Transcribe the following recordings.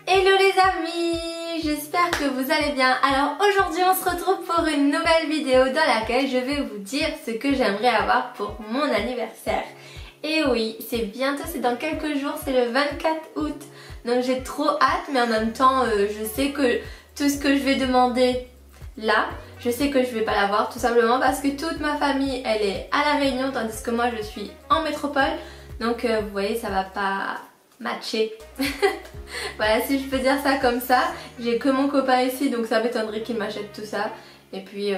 Hello les amis, j'espère que vous allez bien. Alors aujourd'hui on se retrouve pour une nouvelle vidéo dans laquelle je vais vous dire ce que j'aimerais avoir pour mon anniversaire. Et oui, c'est bientôt, c'est dans quelques jours, c'est le 24 août. Donc j'ai trop hâte, mais en même temps je sais que tout ce que je vais demander là, je sais que je vais pas l'avoir, tout simplement parce que toute ma famille elle est à La Réunion tandis que moi je suis en métropole. Donc vous voyez, ça va pas matcher. Voilà, si je peux dire ça comme ça. J'ai que mon copain ici, donc ça m'étonnerait qu'il m'achète tout ça. Et puis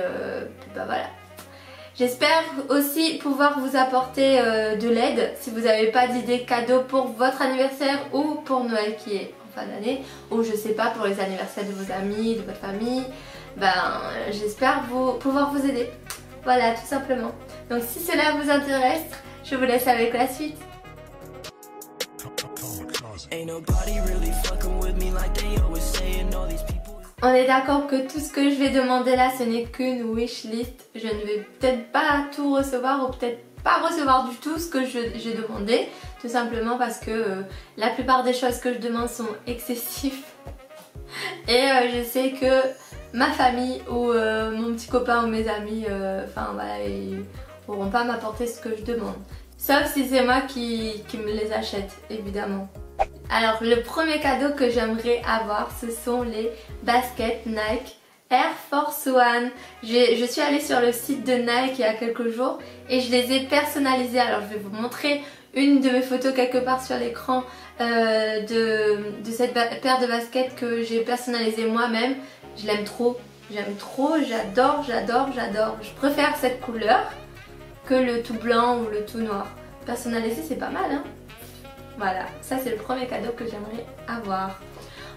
bah voilà. J'espère aussi pouvoir vous apporter de l'aide si vous n'avez pas d'idées cadeaux pour votre anniversaire ou pour Noël qui est en fin d'année, ou je sais pas, pour les anniversaires de vos amis, de votre famille. Ben j'espère pouvoir vous aider. Voilà, tout simplement. Donc si cela vous intéresse, je vous laisse avec la suite. On est d'accord que tout ce que je vais demander là, ce n'est qu'une wishlist. Je ne vais peut-être pas tout recevoir ou peut-être pas recevoir du tout ce que j'ai demandé. Tout simplement parce que la plupart des choses que je demande sont excessives. Et je sais que ma famille ou mon petit copain ou mes amis, enfin voilà, ils pourront pas m'apporter ce que je demande. Sauf si c'est moi qui me les achète, évidemment. Alors le premier cadeau que j'aimerais avoir, ce sont les baskets Nike Air Force One. Je suis allée sur le site de Nike il y a quelques jours et je les ai personnalisées. Alors je vais vous montrer une de mes photos quelque part sur l'écran de cette paire de baskets que j'ai personnalisée moi-même. Je l'aime trop, j'aime trop, j'adore, j'adore, j'adore. Je préfère cette couleur que le tout blanc ou le tout noir. Personnalisé, c'est pas mal, hein. Voilà, ça c'est le premier cadeau que j'aimerais avoir.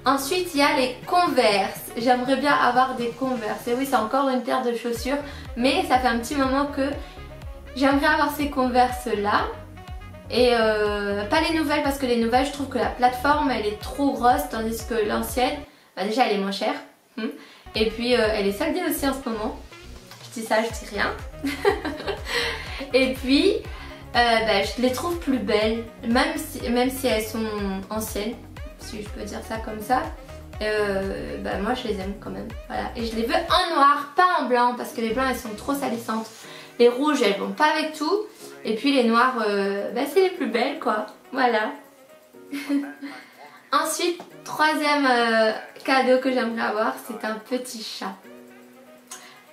Ensuite, il y a les Converse. J'aimerais bien avoir des Converse. Et oui, c'est encore une paire de chaussures, mais ça fait un petit moment que j'aimerais avoir ces Converse là. Et pas les nouvelles, parce que les nouvelles, je trouve que la plateforme elle est trop grosse, tandis que l'ancienne, bah déjà elle est moins chère. Et puis elle est soldée aussi en ce moment. Je dis ça, je dis rien. Et puis bah, je les trouve plus belles, même si elles sont anciennes, si je peux dire ça comme ça. Bah, moi je les aime quand même. Voilà. Et je les veux en noir, pas en blanc, parce que les blancs elles sont trop salissantes. Les rouges elles vont pas avec tout. Et puis les noirs, bah, c'est les plus belles quoi. Voilà. Ensuite, troisième cadeau que j'aimerais avoir, c'est un petit chat.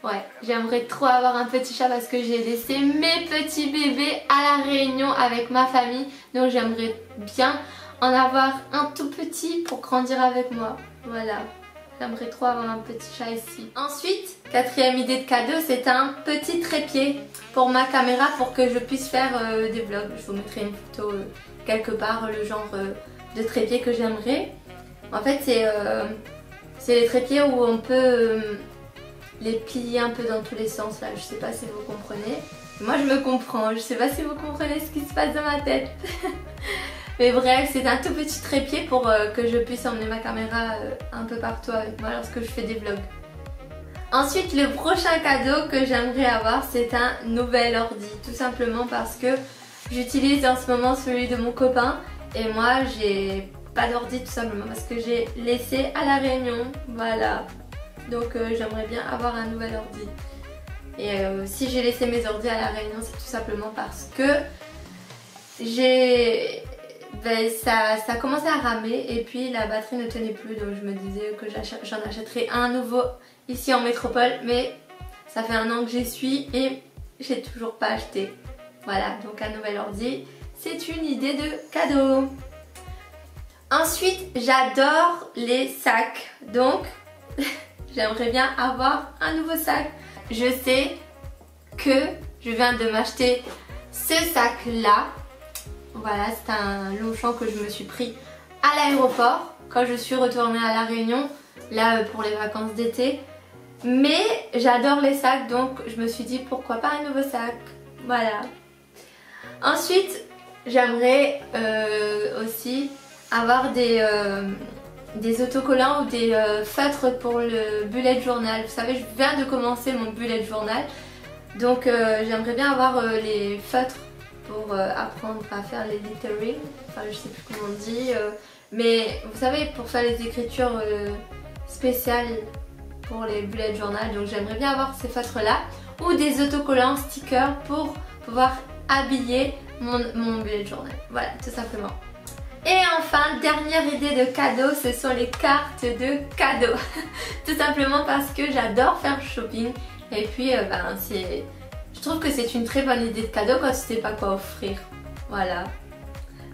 Ouais, j'aimerais trop avoir un petit chat parce que j'ai laissé mes petits bébés à La Réunion avec ma famille. Donc j'aimerais bien en avoir un tout petit pour grandir avec moi. Voilà, j'aimerais trop avoir un petit chat ici. Ensuite, quatrième idée de cadeau, c'est un petit trépied pour ma caméra pour que je puisse faire des vlogs. Je vous mettrai une photo quelque part, le genre de trépied que j'aimerais. En fait, c'est les trépieds où on peut les plier un peu dans tous les sens là, je sais pas si vous comprenez. Moi je me comprends, je sais pas si vous comprenez ce qui se passe dans ma tête. Mais bref, c'est un tout petit trépied pour que je puisse emmener ma caméra un peu partout avec moi lorsque je fais des vlogs. Ensuite, le prochain cadeau que j'aimerais avoir, c'est un nouvel ordi. Tout simplement parce que j'utilise en ce moment celui de mon copain et moi j'ai pas d'ordi tout simplement parce que j'ai laissé à La Réunion. Voilà. Donc j'aimerais bien avoir un nouvel ordi. Et si j'ai laissé mes ordis à La Réunion, c'est tout simplement parce que ça commençait à ramer et puis la batterie ne tenait plus. Donc je me disais que j'en achèterais un nouveau ici en métropole. Mais ça fait 1 an que j'y suis et j'ai toujours pas acheté. Voilà, donc un nouvel ordi, c'est une idée de cadeau. Ensuite, j'adore les sacs. Donc j'aimerais bien avoir un nouveau sac. Je sais que je viens de m'acheter ce sac là. Voilà, c'est un Longchamp que je me suis pris à l'aéroport quand je suis retournée à La Réunion, là pour les vacances d'été. Mais j'adore les sacs, donc je me suis dit pourquoi pas un nouveau sac. Voilà. Ensuite, j'aimerais aussi avoir des autocollants ou des feutres pour le bullet journal. Vous savez, je viens de commencer mon bullet journal, donc j'aimerais bien avoir les feutres pour apprendre à faire les lettering, enfin je sais plus comment on dit, Mais vous savez, pour faire les écritures spéciales pour les bullet journal, donc j'aimerais bien avoir ces feutres là, ou des autocollants stickers pour pouvoir habiller mon bullet journal. Voilà, tout simplement. Et enfin, dernière idée de cadeau, ce sont les cartes de cadeaux. Tout simplement parce que j'adore faire shopping. Et puis, je trouve que c'est une très bonne idée de cadeau quand tu sais pas quoi offrir. Voilà.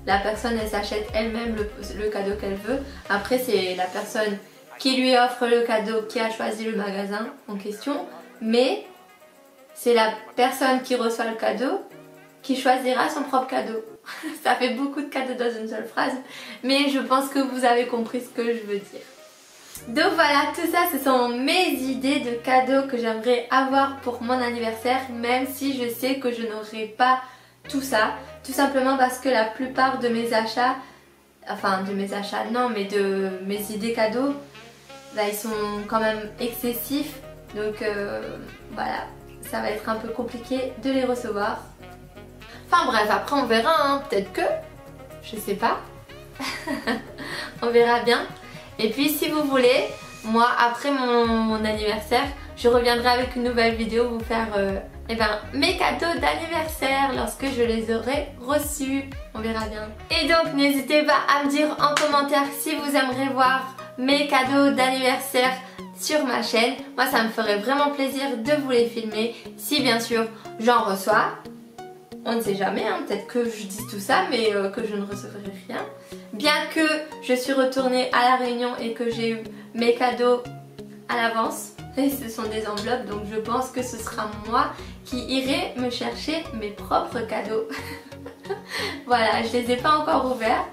La personne, elle s'achète elle-même le cadeau qu'elle veut. Après, c'est la personne qui lui offre le cadeau qui a choisi le magasin en question. Mais c'est la personne qui reçoit le cadeau qui choisira son propre cadeau. Ça fait beaucoup de cadeaux dans une seule phrase, mais je pense que vous avez compris ce que je veux dire. Donc voilà, tout ça ce sont mes idées de cadeaux que j'aimerais avoir pour mon anniversaire, même si je sais que je n'aurai pas tout ça, tout simplement parce que la plupart de mes achats, de mes idées cadeaux, ils sont quand même excessifs, donc voilà, ça va être un peu compliqué de les recevoir. Enfin bref, après on verra, hein. Peut-être que, je sais pas, on verra bien. Et puis si vous voulez, moi après mon anniversaire, je reviendrai avec une nouvelle vidéo vous faire mes cadeaux d'anniversaire lorsque je les aurai reçus. On verra bien. Et donc n'hésitez pas à me dire en commentaire si vous aimeriez voir mes cadeaux d'anniversaire sur ma chaîne. Moi ça me ferait vraiment plaisir de vous les filmer si bien sûr j'en reçois. On ne sait jamais, hein, peut-être que je dis tout ça mais que je ne recevrai rien. Bien que je suis retournée à La Réunion et que j'ai eu mes cadeaux à l'avance. Et ce sont des enveloppes, donc je pense que ce sera moi qui irai me chercher mes propres cadeaux. Voilà, je les ai pas encore ouverts.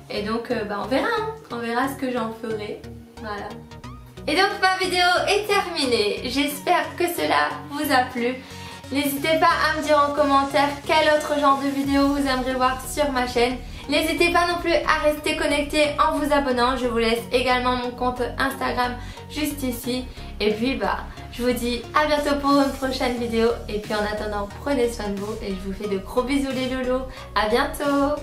Et donc on verra, hein, on verra ce que j'en ferai. Voilà. Et donc ma vidéo est terminée. J'espère que cela vous a plu. N'hésitez pas à me dire en commentaire quel autre genre de vidéo vous aimeriez voir sur ma chaîne. N'hésitez pas non plus à rester connecté en vous abonnant. Je vous laisse également mon compte Instagram juste ici. Et puis je vous dis à bientôt pour une prochaine vidéo. Et puis en attendant, prenez soin de vous et je vous fais de gros bisous les loulous. À bientôt!